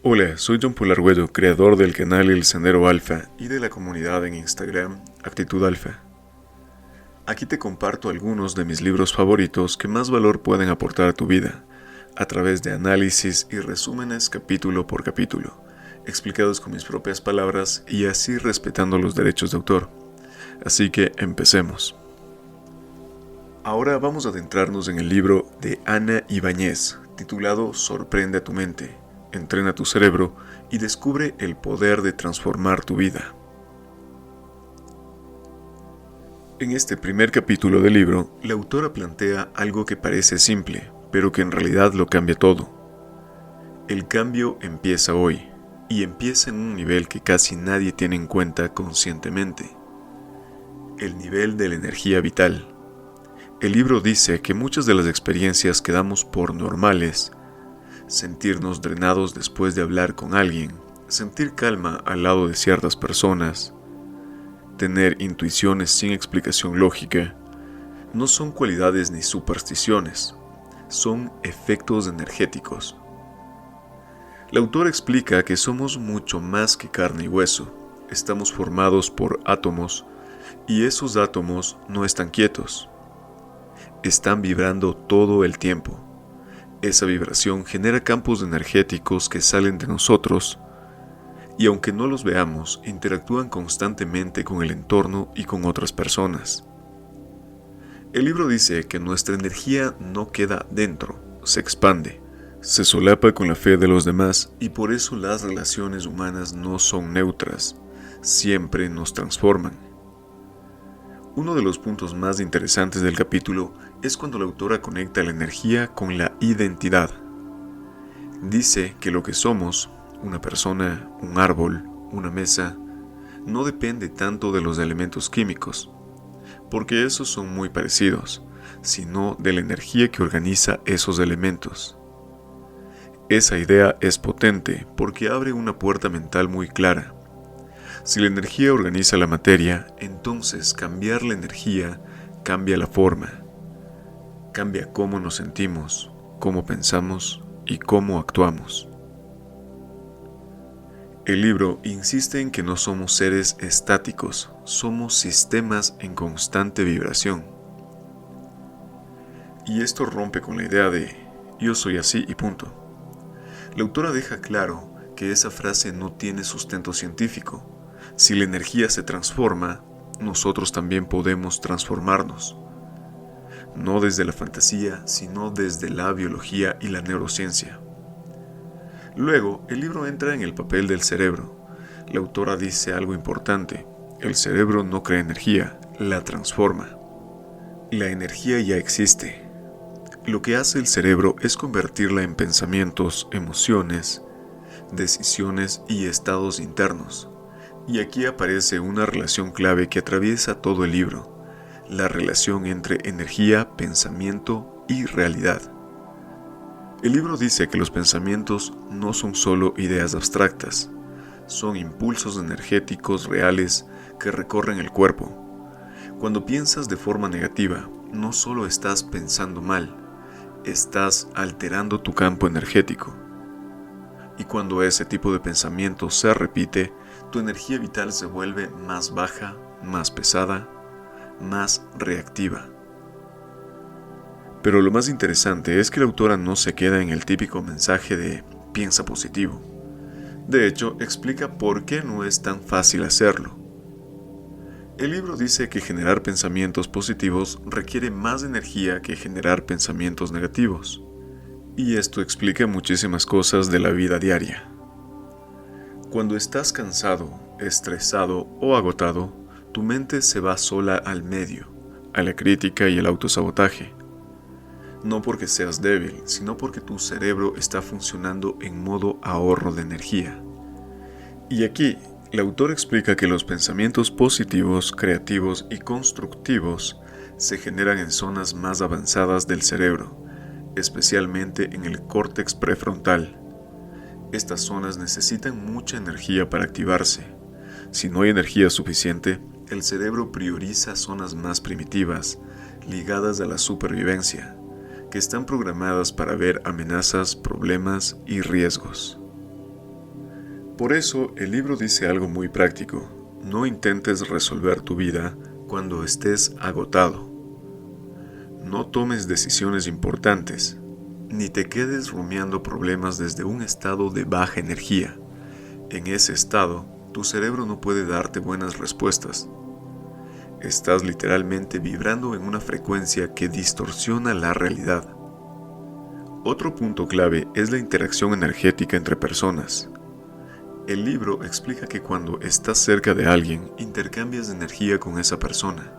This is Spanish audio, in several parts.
Hola, soy John Polarguello, creador del canal El Sendero Alfa y de la comunidad en Instagram Actitud Alfa. Aquí te comparto algunos de mis libros favoritos que más valor pueden aportar a tu vida, a través de análisis y resúmenes capítulo por capítulo, explicados con mis propias palabras y así respetando los derechos de autor. Así que empecemos. Ahora vamos a adentrarnos en el libro de Ana Ibáñez, titulado Sorprende a tu mente, entrena tu cerebro y descubre el poder de transformar tu vida. En este primer capítulo del libro, la autora plantea algo que parece simple, pero que en realidad lo cambia todo. El cambio empieza hoy, y empieza en un nivel que casi nadie tiene en cuenta conscientemente: el nivel de la energía vital. El libro dice que muchas de las experiencias que damos por normales, sentirnos drenados después de hablar con alguien, sentir calma al lado de ciertas personas, tener intuiciones sin explicación lógica, no son cualidades ni supersticiones, son efectos energéticos. La autora explica que somos mucho más que carne y hueso, estamos formados por átomos y esos átomos no están quietos, están vibrando todo el tiempo. Esa vibración genera campos energéticos que salen de nosotros y aunque no los veamos, interactúan constantemente con el entorno y con otras personas. El libro dice que nuestra energía no queda dentro, se expande, se solapa con la fe de los demás y por eso las relaciones humanas no son neutras, siempre nos transforman. Uno de los puntos más interesantes del capítulo es cuando la autora conecta la energía con la identidad. Dice que lo que somos, una persona, un árbol, una mesa, no depende tanto de los elementos químicos, porque esos son muy parecidos, sino de la energía que organiza esos elementos. Esa idea es potente porque abre una puerta mental muy clara. Si la energía organiza la materia, entonces cambiar la energía cambia la forma, cambia cómo nos sentimos, cómo pensamos y cómo actuamos. El libro insiste en que no somos seres estáticos, somos sistemas en constante vibración. Y esto rompe con la idea de yo soy así y punto. La autora deja claro que esa frase no tiene sustento científico. Si la energía se transforma, nosotros también podemos transformarnos. No desde la fantasía, sino desde la biología y la neurociencia. Luego, el libro entra en el papel del cerebro. La autora dice algo importante: el cerebro no crea energía, la transforma. La energía ya existe. Lo que hace el cerebro es convertirla en pensamientos, emociones, decisiones y estados internos. Y aquí aparece una relación clave que atraviesa todo el libro: la relación entre energía, pensamiento y realidad. El libro dice que los pensamientos no son solo ideas abstractas, son impulsos energéticos reales que recorren el cuerpo. Cuando piensas de forma negativa, no solo estás pensando mal, estás alterando tu campo energético. Y cuando ese tipo de pensamiento se repite, tu energía vital se vuelve más baja, más pesada, más reactiva. Pero lo más interesante es que la autora no se queda en el típico mensaje de piensa positivo. De hecho, explica por qué no es tan fácil hacerlo. El libro dice que generar pensamientos positivos requiere más energía que generar pensamientos negativos. Y esto explica muchísimas cosas de la vida diaria. Cuando estás cansado, estresado o agotado, tu mente se va sola al medio, a la crítica y el autosabotaje. No porque seas débil, sino porque tu cerebro está funcionando en modo ahorro de energía. Y aquí, el autor explica que los pensamientos positivos, creativos y constructivos se generan en zonas más avanzadas del cerebro, especialmente en el córtex prefrontal. Estas zonas necesitan mucha energía para activarse. Si no hay energía suficiente, el cerebro prioriza zonas más primitivas, ligadas a la supervivencia, que están programadas para ver amenazas, problemas y riesgos. Por eso, el libro dice algo muy práctico. No intentes resolver tu vida cuando estés agotado. No tomes decisiones importantes, ni te quedes rumiando problemas desde un estado de baja energía. En ese estado, tu cerebro no puede darte buenas respuestas. Estás literalmente vibrando en una frecuencia que distorsiona la realidad. Otro punto clave es la interacción energética entre personas. El libro explica que cuando estás cerca de alguien, intercambias energía con esa persona.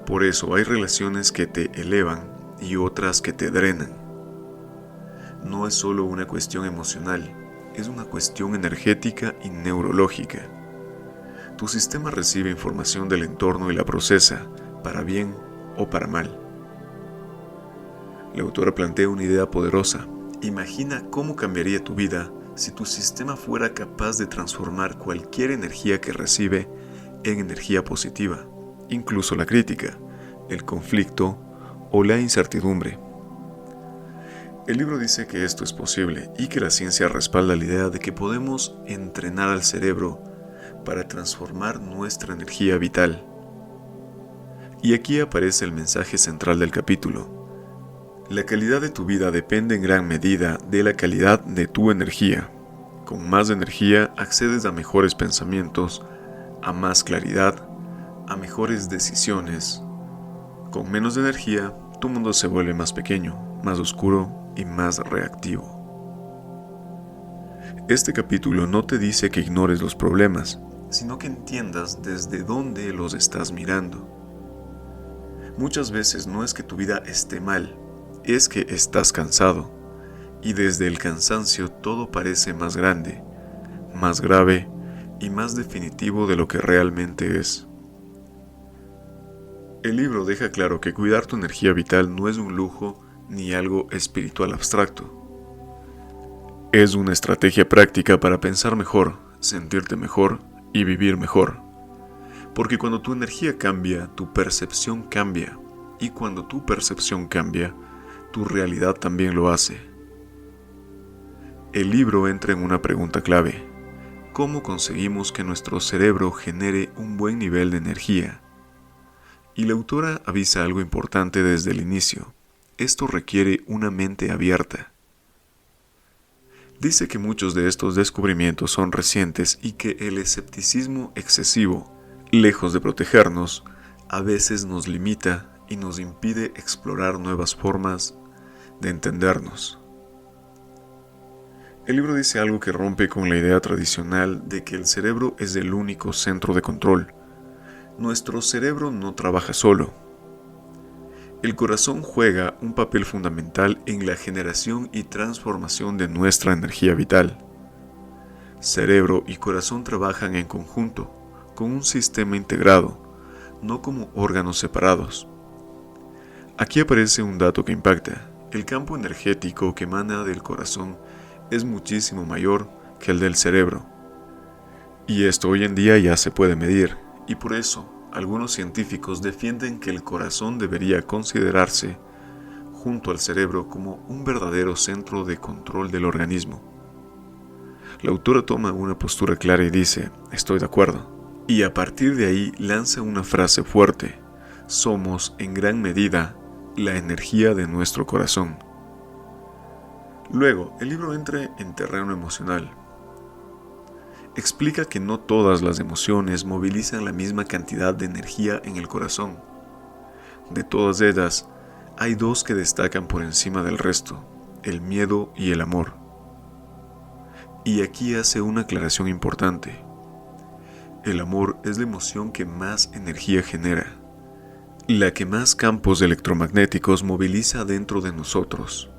Por eso hay relaciones que te elevan y otras que te drenan. No es solo una cuestión emocional, es una cuestión energética y neurológica. Tu sistema recibe información del entorno y la procesa, para bien o para mal. La autora plantea una idea poderosa. Imagina cómo cambiaría tu vida si tu sistema fuera capaz de transformar cualquier energía que recibe en energía positiva, incluso la crítica, el conflicto o la incertidumbre. El libro dice que esto es posible y que la ciencia respalda la idea de que podemos entrenar al cerebro para transformar nuestra energía vital. Y aquí aparece el mensaje central del capítulo. La calidad de tu vida depende en gran medida de la calidad de tu energía. Con más energía accedes a mejores pensamientos, a más claridad, a mejores decisiones. Con menos energía, tu mundo se vuelve más pequeño, más oscuro y más reactivo. Este capítulo no te dice que ignores los problemas, sino que entiendas desde dónde los estás mirando. Muchas veces no es que tu vida esté mal, es que estás cansado, y desde el cansancio todo parece más grande, más grave y más definitivo de lo que realmente es. El libro deja claro que cuidar tu energía vital no es un lujo ni algo espiritual abstracto. Es una estrategia práctica para pensar mejor, sentirte mejor y vivir mejor. Porque cuando tu energía cambia, tu percepción cambia, y cuando tu percepción cambia, tu realidad también lo hace. El libro entra en una pregunta clave. ¿Cómo conseguimos que nuestro cerebro genere un buen nivel de energía? Y la autora avisa algo importante desde el inicio. Esto requiere una mente abierta. Dice que muchos de estos descubrimientos son recientes y que el escepticismo excesivo, lejos de protegernos, a veces nos limita y nos impide explorar nuevas formas de entendernos. El libro dice algo que rompe con la idea tradicional de que el cerebro es el único centro de control. Nuestro cerebro no trabaja solo. El corazón juega un papel fundamental en la generación y transformación de nuestra energía vital. Cerebro y corazón trabajan en conjunto, con un sistema integrado, no como órganos separados. Aquí aparece un dato que impacta. El campo energético que emana del corazón es muchísimo mayor que el del cerebro. Y esto hoy en día ya se puede medir, y por eso algunos científicos defienden que el corazón debería considerarse, junto al cerebro, como un verdadero centro de control del organismo. La autora toma una postura clara y dice, estoy de acuerdo, y a partir de ahí lanza una frase fuerte, somos en gran medida la energía de nuestro corazón. Luego, el libro entra en terreno emocional. Explica que no todas las emociones movilizan la misma cantidad de energía en el corazón. De todas ellas, hay dos que destacan por encima del resto, el miedo y el amor. Y aquí hace una aclaración importante. El amor es la emoción que más energía genera, la que más campos electromagnéticos moviliza dentro de nosotros.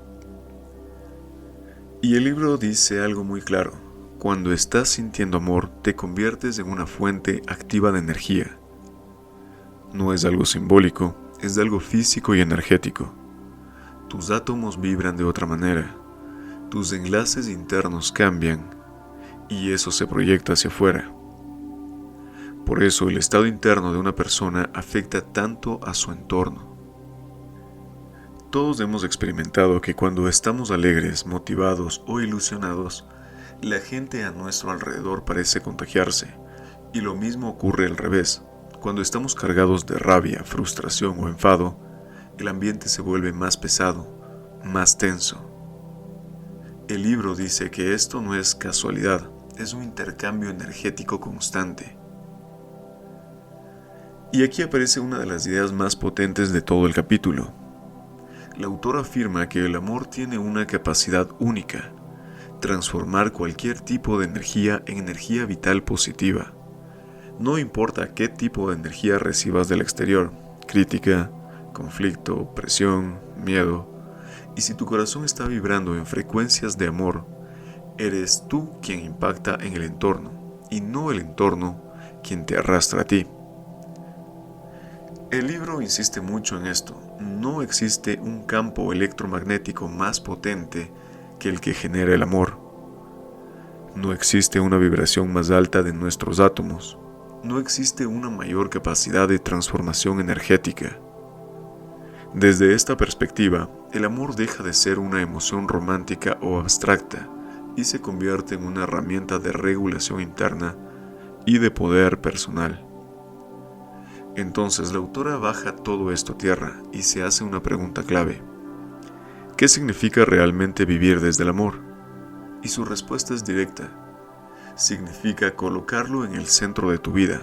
Y el libro dice algo muy claro. Cuando estás sintiendo amor, te conviertes en una fuente activa de energía. No es algo simbólico, es algo físico y energético. Tus átomos vibran de otra manera, tus enlaces internos cambian, y eso se proyecta hacia afuera. Por eso el estado interno de una persona afecta tanto a su entorno. Todos hemos experimentado que cuando estamos alegres, motivados o ilusionados, La gente a nuestro alrededor parece contagiarse, y lo mismo ocurre al revés. Cuando estamos cargados de rabia, frustración o enfado, el ambiente se vuelve más pesado, más tenso. El libro dice que esto no es casualidad, es un intercambio energético constante. Y aquí aparece una de las ideas más potentes de todo el capítulo. La autora afirma que el amor tiene una capacidad única: transformar cualquier tipo de energía en energía vital positiva. No importa qué tipo de energía recibas del exterior, crítica, conflicto, presión, miedo, y si tu corazón está vibrando en frecuencias de amor, eres tú quien impacta en el entorno, y no el entorno quien te arrastra a ti. El libro insiste mucho en esto: no existe un campo electromagnético más potente que el que genera el amor. No existe una vibración más alta de nuestros átomos. No existe una mayor capacidad de transformación energética. Desde esta perspectiva, el amor deja de ser una emoción romántica o abstracta y se convierte en una herramienta de regulación interna y de poder personal. Entonces la autora baja todo esto a tierra y se hace una pregunta clave: ¿qué significa realmente vivir desde el amor? Y su respuesta es directa: significa colocarlo en el centro de tu vida.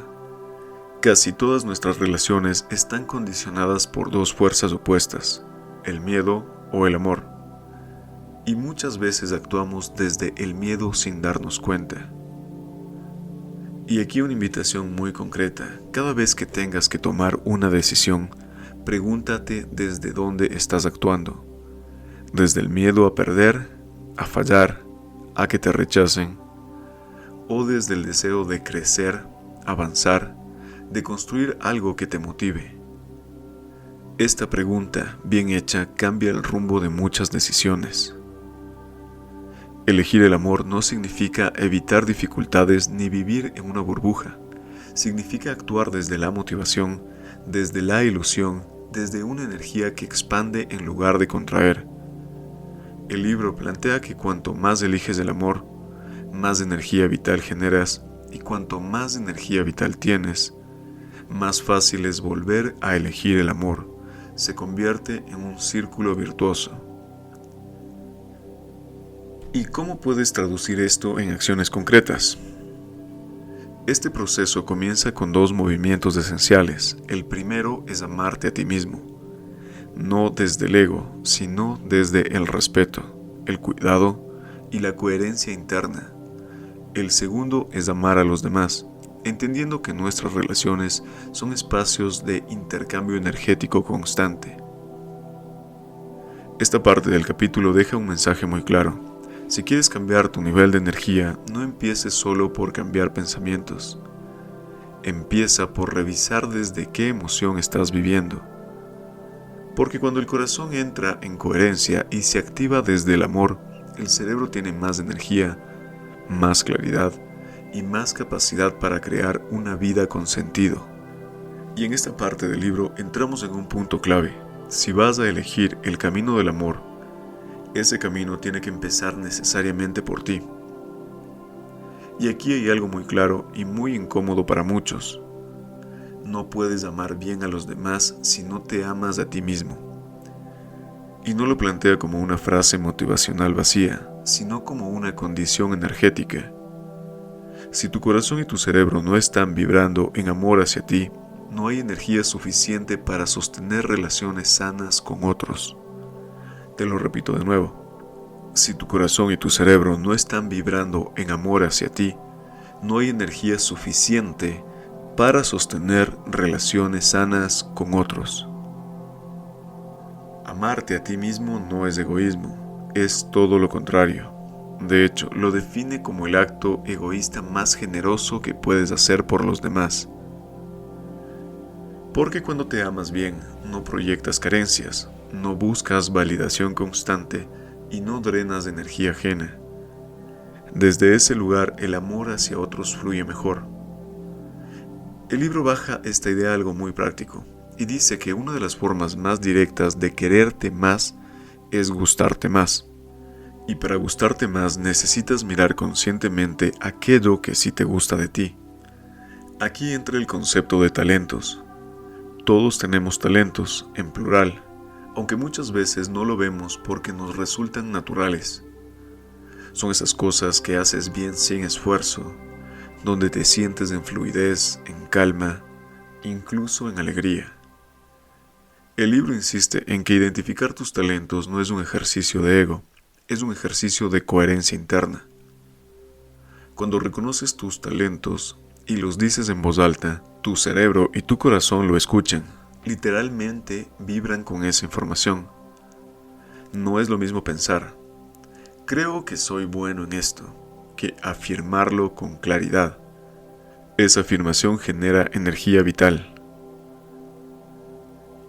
Casi todas nuestras relaciones están condicionadas por dos fuerzas opuestas: el miedo o el amor. Y muchas veces actuamos desde el miedo sin darnos cuenta. Y aquí una invitación muy concreta: cada vez que tengas que tomar una decisión, pregúntate desde dónde estás actuando. ¿Desde el miedo a perder, a fallar, a que te rechacen? ¿O desde el deseo de crecer, avanzar, de construir algo que te motive? Esta pregunta, bien hecha, cambia el rumbo de muchas decisiones. Elegir el amor no significa evitar dificultades ni vivir en una burbuja. Significa actuar desde la motivación, desde la ilusión, desde una energía que expande en lugar de contraer. El libro plantea que cuanto más eliges el amor, más energía vital generas, y cuanto más energía vital tienes, más fácil es volver a elegir el amor. Se convierte en un círculo virtuoso. ¿Y cómo puedes traducir esto en acciones concretas? Este proceso comienza con dos movimientos esenciales. El primero es amarte a ti mismo, no desde el ego, sino desde el respeto, el cuidado y la coherencia interna. El segundo es amar a los demás, entendiendo que nuestras relaciones son espacios de intercambio energético constante. Esta parte del capítulo deja un mensaje muy claro. Si quieres cambiar tu nivel de energía, no empieces solo por cambiar pensamientos. Empieza por revisar desde qué emoción estás viviendo. Porque cuando el corazón entra en coherencia y se activa desde el amor, el cerebro tiene más energía, más claridad y más capacidad para crear una vida con sentido. Y en esta parte del libro entramos en un punto clave. Si vas a elegir el camino del amor, ese camino tiene que empezar necesariamente por ti. Y aquí hay algo muy claro y muy incómodo para muchos. No puedes amar bien a los demás si no te amas a ti mismo. Y no lo plantea como una frase motivacional vacía, sino como una condición energética. Si tu corazón y tu cerebro no están vibrando en amor hacia ti, no hay energía suficiente para sostener relaciones sanas con otros. Te lo repito de nuevo. Si tu corazón y tu cerebro no están vibrando en amor hacia ti, no hay energía suficiente para sostener relaciones sanas con otros. Amarte a ti mismo no es egoísmo, es todo lo contrario. De hecho, lo define como el acto egoísta más generoso que puedes hacer por los demás. Porque cuando te amas bien, no proyectas carencias, no buscas validación constante y no drenas energía ajena. Desde ese lugar, el amor hacia otros fluye mejor. El libro baja esta idea a algo muy práctico y dice que una de las formas más directas de quererte más es gustarte más. Y para gustarte más necesitas mirar conscientemente aquello que sí te gusta de ti. Aquí entra el concepto de talentos. Todos tenemos talentos, en plural, aunque muchas veces no lo vemos porque nos resultan naturales. Son esas cosas que haces bien sin esfuerzo, donde te sientes en fluidez, en calma, incluso en alegría. El libro insiste en que identificar tus talentos no es un ejercicio de ego, es un ejercicio de coherencia interna. Cuando reconoces tus talentos y los dices en voz alta, tu cerebro y tu corazón lo escuchan. Literalmente vibran con esa información. No es lo mismo pensar, creo que soy bueno en esto, que afirmarlo con claridad. Esa afirmación genera energía vital.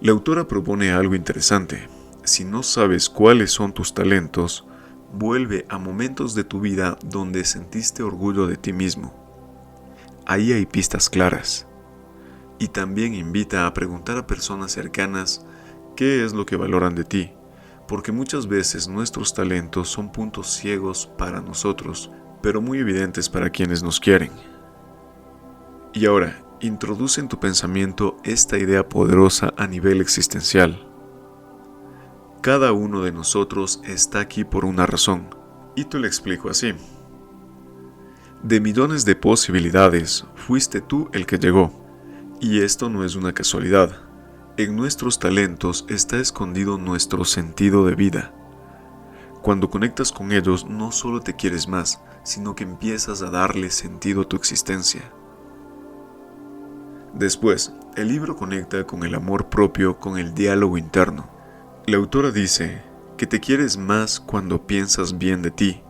La autora propone algo interesante. Si no sabes cuáles son tus talentos, vuelve a momentos de tu vida donde sentiste orgullo de ti mismo. Ahí hay pistas claras. Y también invita a preguntar a personas cercanas qué es lo que valoran de ti, porque muchas veces nuestros talentos son puntos ciegos para nosotros, pero muy evidentes para quienes nos quieren. Y ahora, introduce en tu pensamiento esta idea poderosa a nivel existencial. Cada uno de nosotros está aquí por una razón, y te lo explico así. De millones de posibilidades, fuiste tú el que llegó. Y esto no es una casualidad. En nuestros talentos está escondido nuestro sentido de vida. Cuando conectas con ellos, no solo te quieres más, sino que empiezas a darle sentido a tu existencia. Después, el libro conecta con el amor propio, con el diálogo interno. La autora dice que te quieres más cuando piensas bien de ti.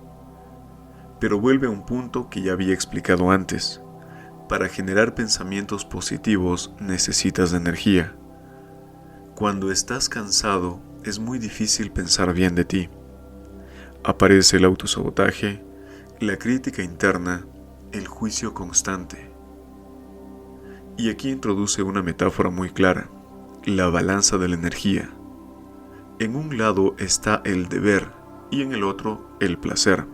Pero vuelve a un punto que ya había explicado antes. Para generar pensamientos positivos necesitas de energía. Cuando estás cansado, es muy difícil pensar bien de ti. Aparece el autosabotaje, la crítica interna, el juicio constante. Y aquí introduce una metáfora muy clara, la balanza de la energía. En un lado está el deber y en el otro el placer.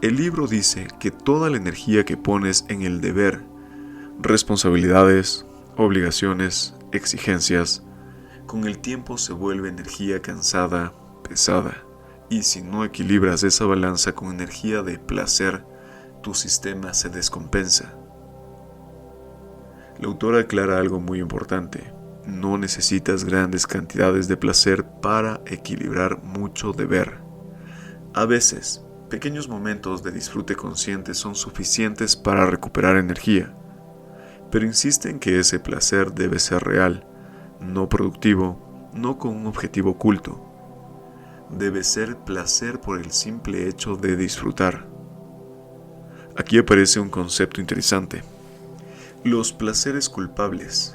El libro dice que toda la energía que pones en el deber, responsabilidades, obligaciones, exigencias, con el tiempo se vuelve energía cansada, pesada, y si no equilibras esa balanza con energía de placer, tu sistema se descompensa. La autora aclara algo muy importante: no necesitas grandes cantidades de placer para equilibrar mucho deber. A veces, pequeños momentos de disfrute consciente son suficientes para recuperar energía, pero insiste en que ese placer debe ser real, no productivo, no con un objetivo oculto. Debe ser placer por el simple hecho de disfrutar. Aquí aparece un concepto interesante: los placeres culpables.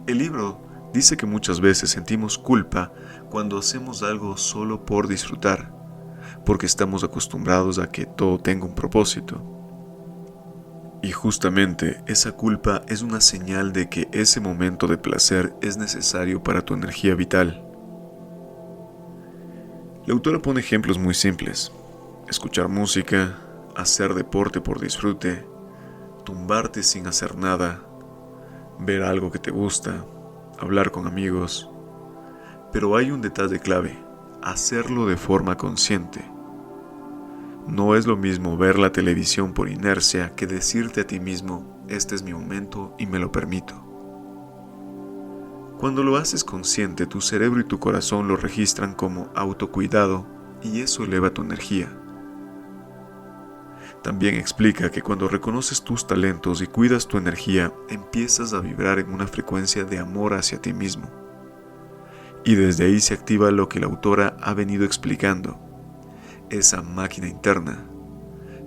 El libro dice que muchas veces sentimos culpa cuando hacemos algo solo por disfrutar, porque estamos acostumbrados a que todo tenga un propósito. Y justamente esa culpa es una señal de que ese momento de placer es necesario para tu energía vital. La autora pone ejemplos muy simples: escuchar música, hacer deporte por disfrute, tumbarte sin hacer nada, ver algo que te gusta, hablar con amigos. Pero hay un detalle clave: hacerlo de forma consciente. No es lo mismo ver la televisión por inercia que decirte a ti mismo: este es mi momento y me lo permito. Cuando lo haces consciente, tu cerebro y tu corazón lo registran como autocuidado y eso eleva tu energía. También explica que cuando reconoces tus talentos y cuidas tu energía, empiezas a vibrar en una frecuencia de amor hacia ti mismo. Y desde ahí se activa lo que la autora ha venido explicando: esa máquina interna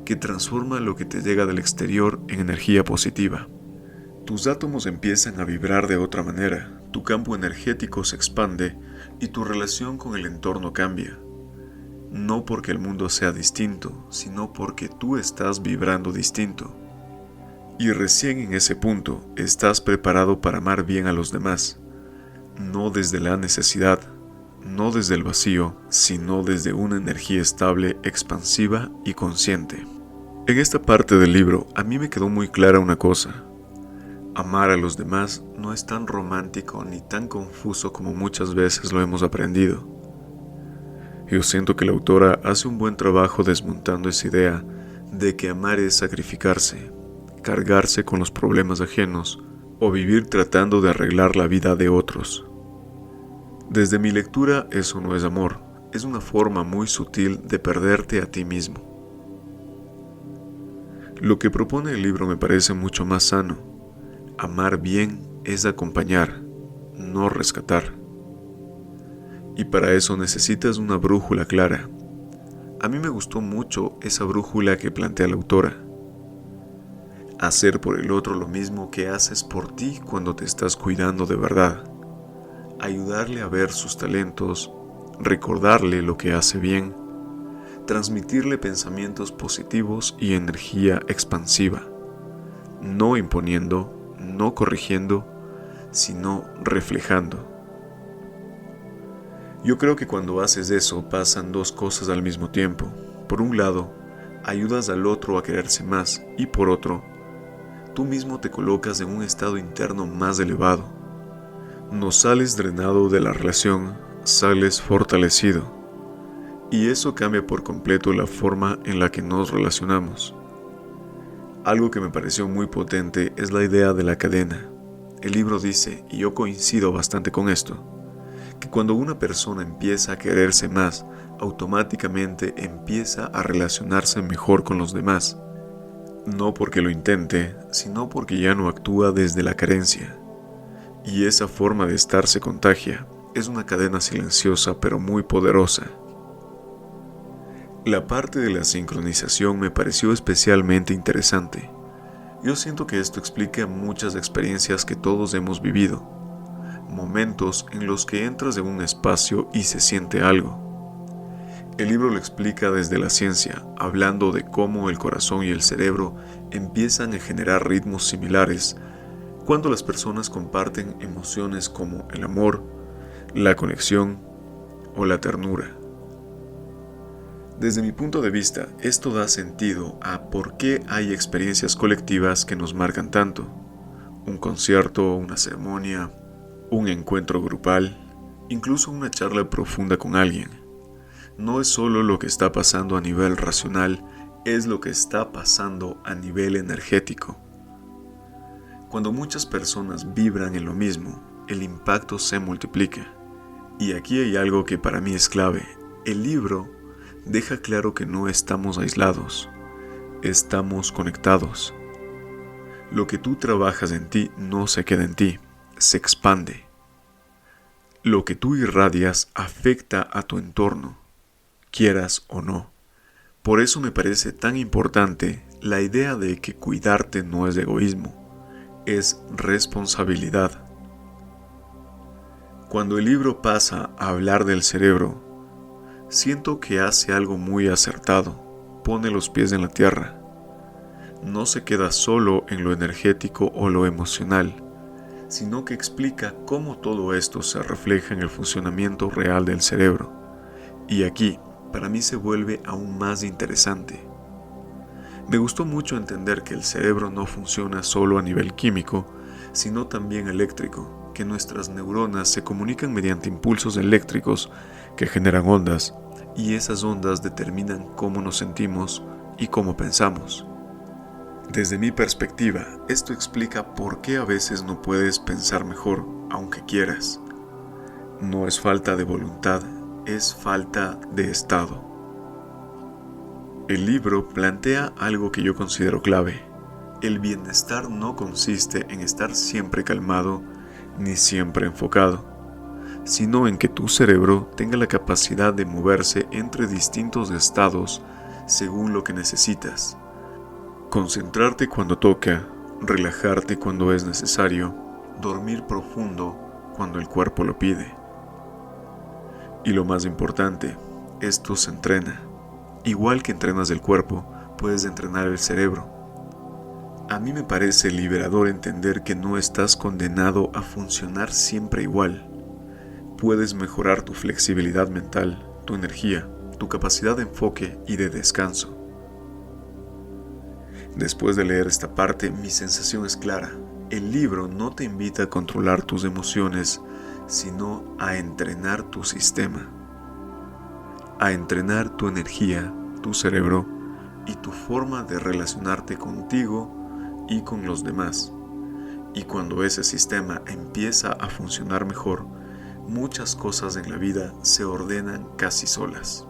que transforma lo que te llega del exterior en energía positiva. Tus átomos empiezan a vibrar de otra manera, tu campo energético se expande y tu relación con el entorno cambia. No porque el mundo sea distinto, sino porque tú estás vibrando distinto. Y recién en ese punto estás preparado para amar bien a los demás, no desde la necesidad, no desde el vacío, sino desde una energía estable, expansiva y consciente. En esta parte del libro, a mí me quedó muy clara una cosa. Amar a los demás no es tan romántico ni tan confuso como muchas veces lo hemos aprendido. Yo siento que la autora hace un buen trabajo desmontando esa idea de que amar es sacrificarse, cargarse con los problemas ajenos o vivir tratando de arreglar la vida de otros. Desde mi lectura, eso no es amor, es una forma muy sutil de perderte a ti mismo. Lo que propone el libro me parece mucho más sano. Amar bien es acompañar, no rescatar. Y para eso necesitas una brújula clara. A mí me gustó mucho esa brújula que plantea la autora. Hacer por el otro lo mismo que haces por ti cuando te estás cuidando de verdad. Ayudarle a ver sus talentos, recordarle lo que hace bien, transmitirle pensamientos positivos y energía expansiva, no imponiendo, no corrigiendo, sino reflejando. Yo creo que cuando haces eso pasan dos cosas al mismo tiempo. Por un lado, ayudas al otro a quererse más y por otro, tú mismo te colocas en un estado interno más elevado. No sales drenado de la relación, sales fortalecido. Y eso cambia por completo la forma en la que nos relacionamos. Algo que me pareció muy potente es la idea de la cadena. El libro dice, y yo coincido bastante con esto, que cuando una persona empieza a quererse más, automáticamente empieza a relacionarse mejor con los demás. No porque lo intente, sino porque ya no actúa desde la carencia. Y esa forma de estar se contagia. Es una cadena silenciosa pero muy poderosa. La parte de la sincronización me pareció especialmente interesante. Yo siento que esto explica muchas experiencias que todos hemos vivido. Momentos en los que entras en un espacio y se siente algo. El libro lo explica desde la ciencia, hablando de cómo el corazón y el cerebro empiezan a generar ritmos similares cuando las personas comparten emociones como el amor, la conexión o la ternura. Desde mi punto de vista, esto da sentido a por qué hay experiencias colectivas que nos marcan tanto. Un concierto, una ceremonia, un encuentro grupal, incluso una charla profunda con alguien. No es solo lo que está pasando a nivel racional, es lo que está pasando a nivel energético. Cuando muchas personas vibran en lo mismo, el impacto se multiplica. Y aquí hay algo que para mí es clave. El libro deja claro que no estamos aislados, estamos conectados. Lo que tú trabajas en ti no se queda en ti, se expande. Lo que tú irradias afecta a tu entorno, quieras o no. Por eso me parece tan importante la idea de que cuidarte no es egoísmo, es responsabilidad. Cuando el libro pasa a hablar del cerebro, siento que hace algo muy acertado, pone los pies en la tierra. No se queda solo en lo energético o lo emocional, sino que explica cómo todo esto se refleja en el funcionamiento real del cerebro. Y aquí, para mí se vuelve aún más interesante. Me gustó mucho entender que el cerebro no funciona solo a nivel químico, sino también eléctrico, que nuestras neuronas se comunican mediante impulsos eléctricos que generan ondas, y esas ondas determinan cómo nos sentimos y cómo pensamos. Desde mi perspectiva, esto explica por qué a veces no puedes pensar mejor, aunque quieras. No es falta de voluntad, es falta de estado. El libro plantea algo que yo considero clave. El bienestar no consiste en estar siempre calmado ni siempre enfocado, sino en que tu cerebro tenga la capacidad de moverse entre distintos estados según lo que necesitas. Concentrarte cuando toca, relajarte cuando es necesario, dormir profundo cuando el cuerpo lo pide. Y lo más importante, esto se entrena. Igual que entrenas el cuerpo, puedes entrenar el cerebro. A mí me parece liberador entender que no estás condenado a funcionar siempre igual. puedes mejorar tu flexibilidad mental, tu energía, tu capacidad de enfoque y de descanso. Después de leer esta parte, mi sensación es clara. El libro no te invita a controlar tus emociones, sino a entrenar tu sistema, a entrenar tu energía, tu cerebro y tu forma de relacionarte contigo y con los demás. Y cuando ese sistema empieza a funcionar mejor, muchas cosas en la vida se ordenan casi solas.